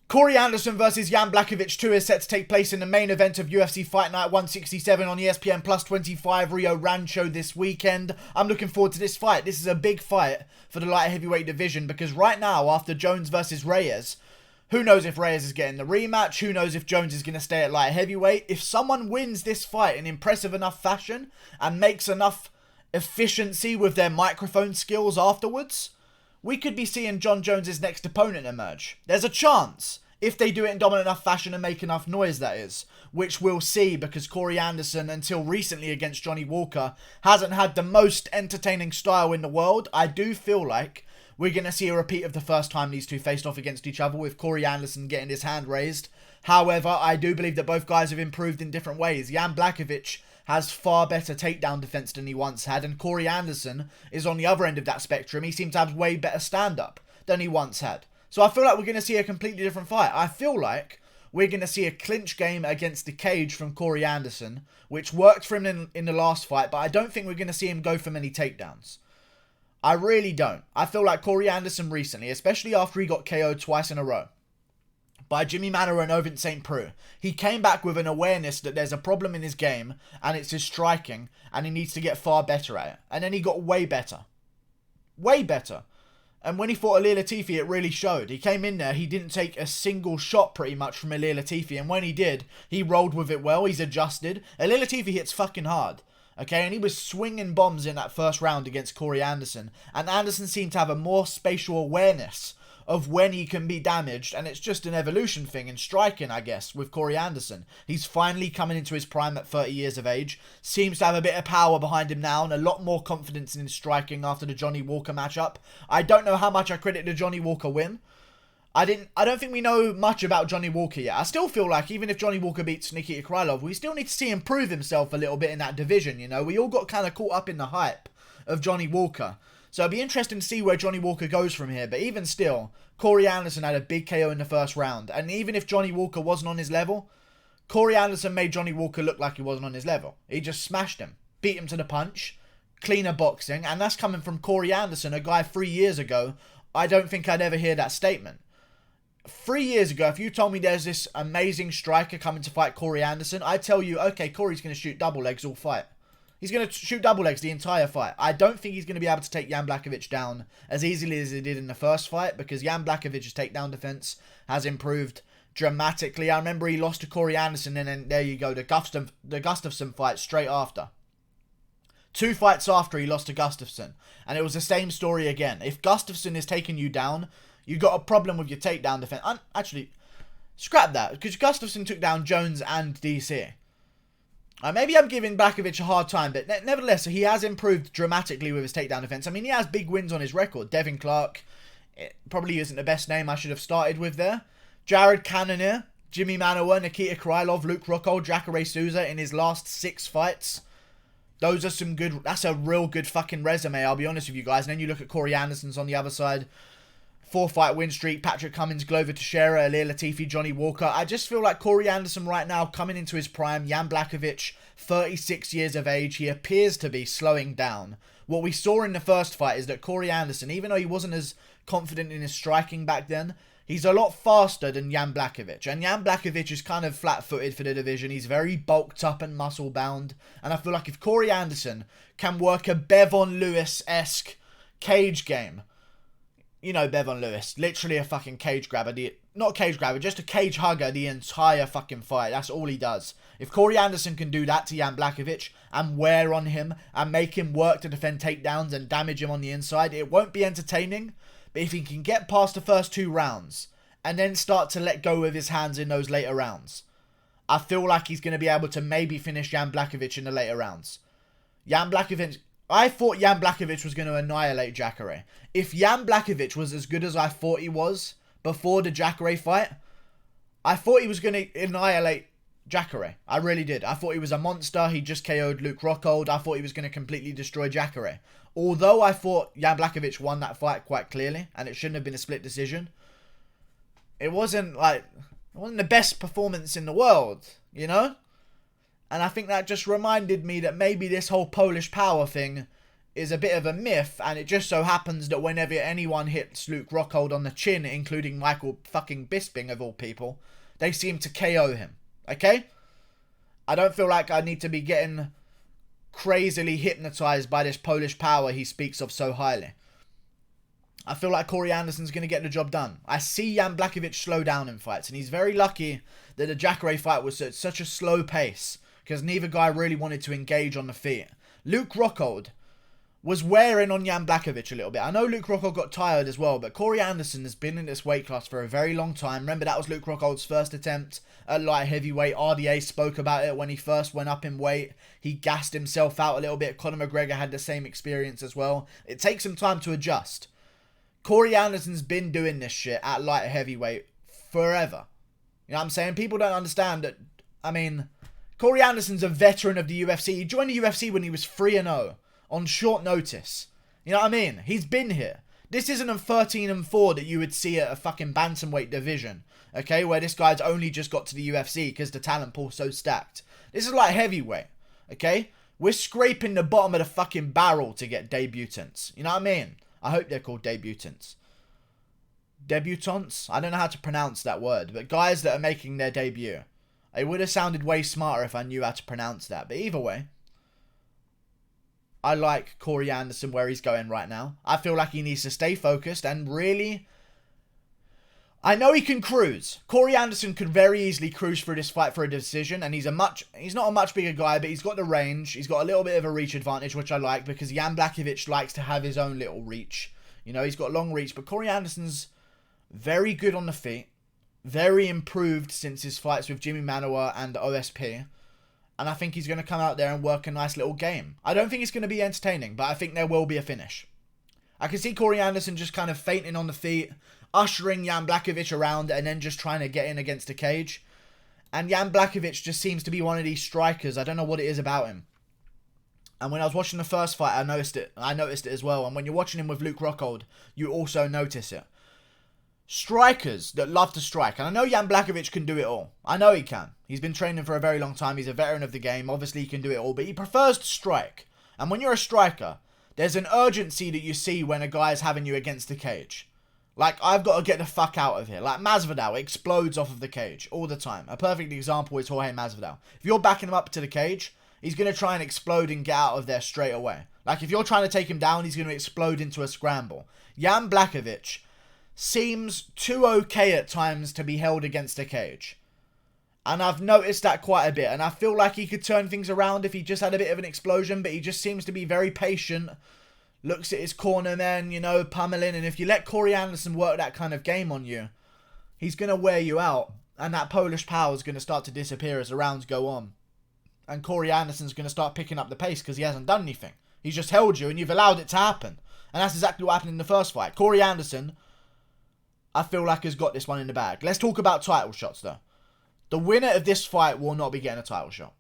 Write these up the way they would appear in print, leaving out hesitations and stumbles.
Corey Anderson versus Jan Blachowicz 2 is set to take place in the main event of UFC Fight Night 167 on ESPN Plus 25 Rio Rancho this weekend. I'm looking forward to this fight. This is a big fight for the light heavyweight division because right now, after Jones versus Reyes, who knows if Reyes is getting the rematch? Who knows if Jones is going to stay at light heavyweight? If someone wins this fight in impressive enough fashion and makes enough efficiency with their microphone skills afterwards, we could be seeing Jon Jones' next opponent emerge. There's a chance, if they do it in dominant enough fashion and make enough noise, that is. Which we'll see, because Corey Anderson, until recently against Johnny Walker, hasn't had the most entertaining style in the world. I do feel like we're going to see a repeat of the first time these two faced off against each other, with Corey Anderson getting his hand raised. However, I do believe that both guys have improved in different ways. Jan Blachowicz has far better takedown defense than he once had, and Corey Anderson is on the other end of that spectrum. He seems to have way better stand-up than he once had. So I feel like we're going to see a completely different fight. I feel like we're going to see a clinch game against the cage from Corey Anderson, which worked for him in the last fight, but I don't think we're going to see him go for many takedowns. I really don't. I feel like Corey Anderson recently, especially after he got KO'd twice in a row by Jimmy Manuwa and Ovin St. Preux, he came back with an awareness that there's a problem in his game, and it's his striking, and he needs to get far better at it. And then he got way better. Way better. And when he fought Ilir Latifi, it really showed. He came in there, he didn't take a single shot pretty much from Ilir Latifi, and when he did, he rolled with it well, he's adjusted. Ilir Latifi hits fucking hard. Okay, and he was swinging bombs in that first round against Corey Anderson, and Anderson seemed to have a more spatial awareness of when he can be damaged, and it's just an evolution thing in striking, I guess, with Corey Anderson. He's finally coming into his prime at 30 years of age, seems to have a bit of power behind him now, and a lot more confidence in his striking after the Johnny Walker matchup. I don't know how much I credit the Johnny Walker win. I don't think we know much about Johnny Walker yet. I still feel like even if Johnny Walker beats Nikita Krylov, we still need to see him prove himself a little bit in that division, you know. We all got kind of caught up in the hype of Johnny Walker. So it'll be interesting to see where Johnny Walker goes from here. But even still, Corey Anderson had a big KO in the first round. And even if Johnny Walker wasn't on his level, Corey Anderson made Johnny Walker look like he wasn't on his level. He just smashed him, beat him to the punch, cleaner boxing. And that's coming from Corey Anderson, a guy 3 years ago. I don't think I'd ever hear that statement. 3 years ago, if you told me there's this amazing striker coming to fight Corey Anderson, I'd tell you, okay, Corey's going to shoot double legs all fight. He's going to shoot double legs the entire fight. I don't think he's going to be able to take Jan Blachowicz down as easily as he did in the first fight, because Jan Blachowicz's takedown defense has improved dramatically. I remember he lost to Corey Anderson, and then there you go, the Gustafsson fight straight after. 2 fights after, he lost to Gustafsson, and it was the same story again. If Gustafsson is taking you down, you got a problem with your takedown defense. Actually, scrap that, because Gustafsson took down Jones and DC. Maybe I'm giving Blachowicz a hard time, but nevertheless, he has improved dramatically with his takedown defense. I mean, he has big wins on his record. Devin Clark, it probably isn't the best name I should have started with there. Jared Cannonier, Jimmy Manuwa, Nikita Krylov, Luke Rockhold, Jacare Souza in his last 6 fights. Those are some good, that's a real good fucking resume, I'll be honest with you guys. And then you look at Corey Anderson's on the other side. 4-fight win streak, Patrick Cummins, Glover Teixeira, Ilir Latifi, Johnny Walker. I just feel like Corey Anderson right now, coming into his prime, Jan Blachowicz, 36 years of age, he appears to be slowing down. What we saw in the first fight is that Corey Anderson, even though he wasn't as confident in his striking back then, he's a lot faster than Jan Blachowicz. And Jan Blachowicz is kind of flat-footed for the division. He's very bulked up and muscle-bound. And I feel like if Corey Anderson can work a Bevon Lewis-esque cage game, you know, Bevon Lewis, literally a fucking cage grabber. Not cage grabber, just a cage hugger the entire fucking fight. That's all he does. If Corey Anderson can do that to Jan Blachowicz and wear on him and make him work to defend takedowns and damage him on the inside, it won't be entertaining. But if he can get past the first 2 rounds and then start to let go with his hands in those later rounds, I feel like he's going to be able to maybe finish Jan Blachowicz in the later rounds. I thought Jan Blachowicz was going to annihilate Jacare. If Jan Blachowicz was as good as I thought he was before the Jacare fight, I thought he was going to annihilate Jacare. I really did. I thought he was a monster. He just KO'd Luke Rockhold. I thought he was going to completely destroy Jacare. Although I thought Jan Blachowicz won that fight quite clearly, and it shouldn't have been a split decision, it wasn't the best performance in the world, you know? And I think that just reminded me that maybe this whole Polish power thing is a bit of a myth, and it just so happens that whenever anyone hits Luke Rockhold on the chin, including Michael fucking Bisping of all people, they seem to KO him. Okay? I don't feel like I need to be getting crazily hypnotized by this Polish power he speaks of so highly. I feel like Corey Anderson's going to get the job done. I see Jan Blachowicz slow down in fights, and he's very lucky that the Jacare fight was at such a slow pace, because neither guy really wanted to engage on the feet. Luke Rockhold was wearing on Jan Blachowicz a little bit. I know Luke Rockhold got tired as well, but Corey Anderson has been in this weight class for a very long time. Remember, that was Luke Rockhold's first attempt at light heavyweight. RDA spoke about it when he first went up in weight. He gassed himself out a little bit. Conor McGregor had the same experience as well. It takes some time to adjust. Corey Anderson's been doing this shit at light heavyweight forever. You know what I'm saying? People don't understand that. I mean, Corey Anderson's a veteran of the UFC. He joined the UFC when he was 3-0 on short notice. You know what I mean? He's been here. This isn't a 13-4 that you would see at a fucking bantamweight division, okay, where this guy's only just got to the UFC because the talent pool's so stacked. This is like heavyweight, okay? We're scraping the bottom of the fucking barrel to get debutants. You know what I mean? I hope they're called debutants. Debutantes? I don't know how to pronounce that word, but guys that are making their debut. It would have sounded way smarter if I knew how to pronounce that, but either way, I like Corey Anderson where he's going right now. I feel like he needs to stay focused and really... I know he can cruise. Corey Anderson could very easily cruise through this fight for a decision, and he's not a much bigger guy, but he's got the range. He's got a little bit of a reach advantage, which I like, because Jan Blachowicz likes to have his own little reach. You know, he's got long reach, but Corey Anderson's very good on the feet, very improved since his fights with Jimmy Manuwa and OSP. And I think he's going to come out there and work a nice little game. I don't think it's going to be entertaining, but I think there will be a finish. I can see Corey Anderson just kind of fainting on the feet, ushering Jan Blachowicz around, and then just trying to get in against the cage. And Jan Blachowicz just seems to be one of these strikers. I don't know what it is about him. And when I was watching the first fight, I noticed it as well. And when you're watching him with Luke Rockhold, you also notice it. Strikers that love to strike. And I know Jan Blachowicz can do it all. I know he can. He's been training for a very long time. He's a veteran of the game. Obviously, he can do it all. But he prefers to strike. And when you're a striker, there's an urgency that you see when a guy is having you against the cage. Like, I've got to get the fuck out of here. Like, Masvidal explodes off of the cage all the time. A perfect example is Jorge Masvidal. If you're backing him up to the cage, he's going to try and explode and get out of there straight away. Like, if you're trying to take him down, he's going to explode into a scramble. Jan Blachowicz seems too okay at times to be held against a cage. And I've noticed that quite a bit. And I feel like he could turn things around if he just had a bit of an explosion. But he just seems to be very patient. Looks at his corner men, you know, pummeling. And if you let Corey Anderson work that kind of game on you, he's going to wear you out. And that Polish power is going to start to disappear as the rounds go on. And Corey Anderson's going to start picking up the pace because he hasn't done anything. He's just held you and you've allowed it to happen. And that's exactly what happened in the first fight. Corey Anderson, I feel like, has got this one in the bag. Let's talk about title shots, though. The winner of this fight will not be getting a title shot.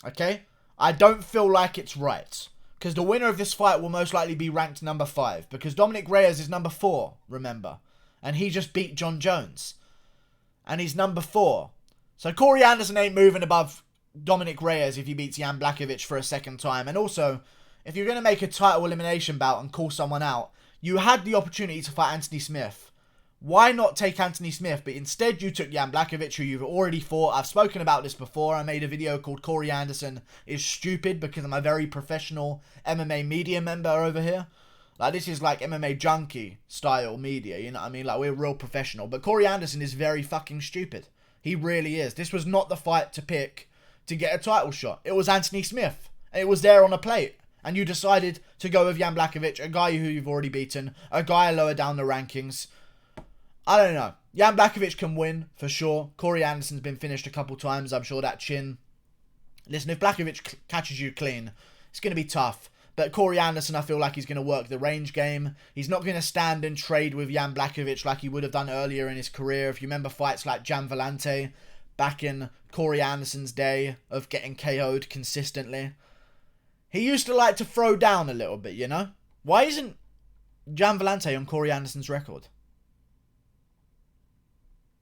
Okay? I don't feel like it's right. Because the winner of this fight will most likely be ranked number 5. Because Dominic Reyes is number 4, remember. And he just beat John Jones. And he's number 4. So Corey Anderson ain't moving above Dominic Reyes if he beats Jan Blachowicz for a second time. And also, if you're going to make a title elimination bout and call someone out, you had the opportunity to fight Anthony Smith. Why not take Anthony Smith? But instead you took Jan Blachowicz, who you've already fought. I've spoken about this before. I made a video called Corey Anderson is Stupid because I'm a very professional MMA media member over here. Like, this is like MMA junkie style media, you know what I mean? Like, we're real professional. But Corey Anderson is very fucking stupid. He really is. This was not the fight to pick to get a title shot. It was Anthony Smith. And it was there on a plate. And you decided to go with Jan Blachowicz, a guy who you've already beaten, a guy lower down the rankings. I don't know. Jan Blachowicz can win, for sure. Corey Anderson's been finished a couple times. I'm sure that chin... Listen, if Blachowicz catches you clean, it's going to be tough. But Corey Anderson, I feel like he's going to work the range game. He's not going to stand and trade with Jan Blachowicz like he would have done earlier in his career. If you remember fights like Jan Vellante back in Corey Anderson's day of getting KO'd consistently. He used to like to throw down a little bit, you know? Why isn't Jan Vellante on Corey Anderson's record?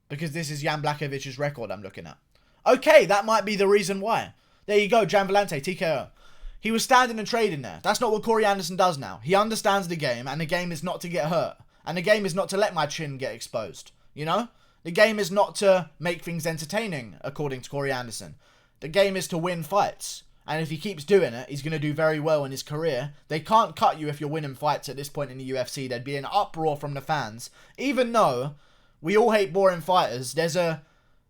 Because this is Jan Blachowicz's record I'm looking at. Okay, that might be the reason why. There you go, Jan Vellante, TKO. He was standing and trading there. That's not what Corey Anderson does now. He understands the game, and the game is not to get hurt. And the game is not to let my chin get exposed. You know? The game is not to make things entertaining, according to Corey Anderson. The game is to win fights. And if he keeps doing it, he's going to do very well in his career. They can't cut you if you're winning fights at this point in the UFC. There'd be an uproar from the fans. Even though we all hate boring fighters, there's a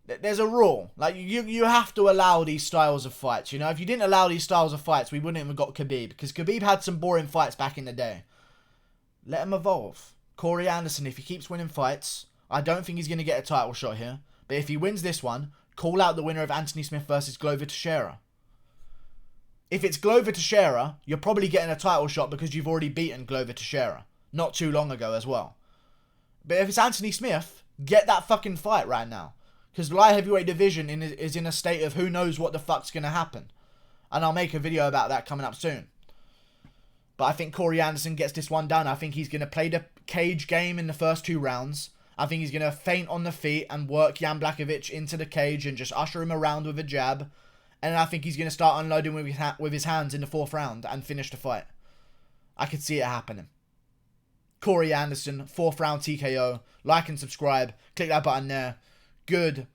rule. Like, you have to allow these styles of fights. You know, if you didn't allow these styles of fights, we wouldn't have got Khabib. Because Khabib had some boring fights back in the day. Let him evolve. Corey Anderson, if he keeps winning fights, I don't think he's going to get a title shot here. But if he wins this one, call out the winner of Anthony Smith versus Glover Teixeira. If it's Glover Teixeira, you're probably getting a title shot because you've already beaten Glover Teixeira. Not too long ago as well. But if it's Anthony Smith, get that fucking fight right now. Because the light heavyweight division is in a state of who knows what the fuck's going to happen. And I'll make a video about that coming up soon. But I think Corey Anderson gets this one done. I think he's going to play the cage game in the first 2 rounds. I think he's going to feint on the feet and work Jan Blachowicz into the cage and just usher him around with a jab. And I think he's going to start unloading with his hands in the 4th round and finish the fight. I could see it happening. Corey Anderson, 4th round TKO. Like and subscribe. Click that button there. Good